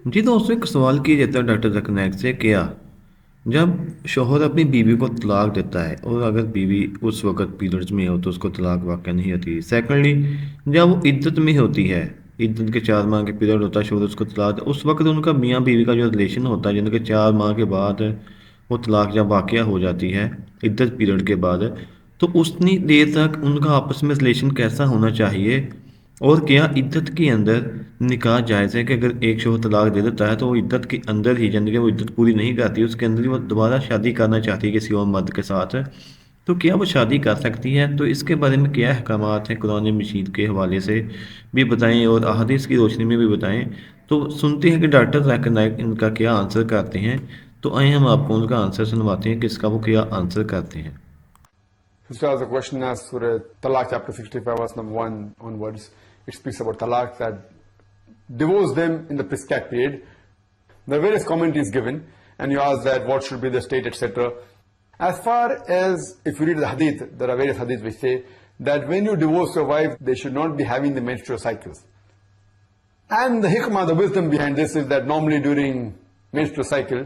जी दोस्तों, एक सवाल किया जाता है डॉक्टर ज़ाकिर नाइक से, क्या जब शोहर अपनी बीवी को तलाक देता है और अगर बीवी उस वक्त पीरियड्स में हो तो उसको तलाक वाक़या नहीं होती। सेकेंडली, जब वो इद्दत में होती है, इद्दत के 4 माह के पीरियड होता है, शोहर उसको तलाक दे, उस वक्त उनका मियाँ बीवी का जो रिलेशन होता है, जिनके 4 माह के बाद वो तलाक जब वाक़या हो जाती है इद्दत पीरियड के बाद, तो उतनी देर तक उनका आपस में रिलेशन कैसा होना चाहिए। और क्या इद्दत के अंदर निकाह जायज़ है कि अगर एक शोहर तलाक दे देता है तो वो इद्दत के अंदर ही, यानी कि वो इद्दत पूरी नहीं करती, उसके अंदर ही वो दोबारा शादी करना चाहती है किसी और मर्द के साथ, तो क्या वो शादी कर सकती है? तो इसके बारे में क्या अहकामात हैं कुरान मजीद के हवाले से भी बताएं और अहादीस की रोशनी में भी बताएं। तो सुनते हैं कि डॉक्टर ज़ाकिर नाइक इनका क्या आंसर करते हैं। तो आइए हम आपको उनका आंसर सुनवाते हैं कि इसका वो क्या आंसर करते हैं। Sister has a question as Surah Talaq chapter 65 verse number 1 onwards. It speaks about Talaq, that divorce them in the prescribed period. There are various commentaries given, and you ask that what should be the state, etc. As far as if you read the hadith, there are various hadiths which say that when you divorce your wife, they should not be having the menstrual cycles. And the hikmah, the wisdom behind this is that normally during menstrual cycle,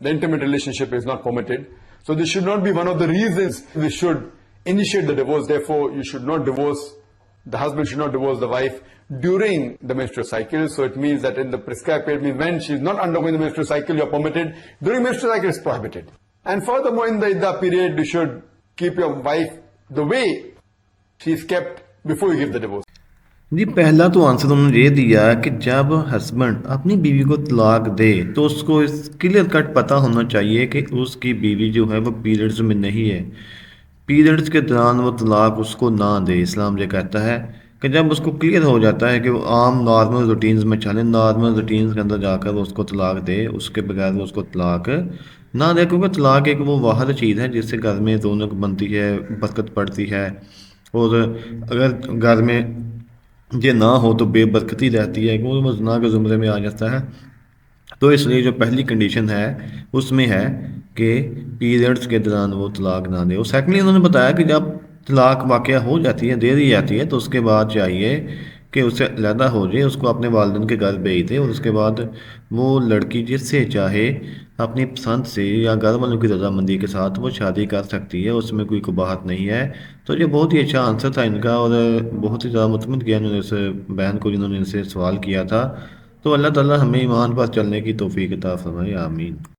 the intimate relationship is not permitted. So this should not be one of the reasons we should initiate the divorce. Therefore, you should not divorce, the husband should not divorce the wife during the menstrual cycle. So it means that in the prescribed period, means when she is not undergoing the menstrual cycle, you are permitted. During menstrual cycle, it's prohibited. And furthermore, in the iddah period, you should keep your wife the way she is kept before you give the divorce. जी, पहला तो answer उन्होंने ये दिया कि जब husband अपनी बीवी को तलाक दे तो उसको इस क्लियर कट पता होना चाहिए कि उसकी बीवी जो है वो पीरियड्स में नहीं है, पीरियड्स के दौरान वो तलाक उसको ना दे। इस्लाम ये कहता है कि जब उसको क्लियर हो जाता है कि वो आम नॉर्मल रूटीन्स में चले, नॉर्मल रूटीन्स के अंदर जाकर वो उसको तलाक दे, उसके बगैर वो उसको तलाक ना दे, क्योंकि तलाक एक वो वाहिद चीज़ है जिससे घर में रौनक बनती है, बरकत पड़ती है। और अगर घर में ये ना हो तो बेबरकती रहती है, क्योंकि वो ज़िना के ज़ुमरे में आ जाता है। तो इसलिए जो पहली कंडीशन है उसमें है कि पीरियड्स के दौरान वो तलाक ना दे। और सेकेंडली उन्होंने बताया कि जब तलाक वाक़या हो जाती है, दे दी जाती है, तो उसके बाद चाहिए कि उससे अलहदा हो जाए, उसको अपने वालिदैन के घर भेज दे और उसके बाद वो लड़की जिससे चाहे अपनी पसंद से या घर वालों की रजामंदी के साथ वो शादी कर सकती है, उसमें कोई कबाहत नहीं है। तो ये बहुत ही अच्छा आंसर था इनका और बहुत ही ज़्यादा मुतमिन किया इन्होंने इस बहन को जिन्होंने इनसे सवाल किया था। तो अल्लाह ताला हमें ईमान पर चलने की तौफीक अता फरमाए, आमीन।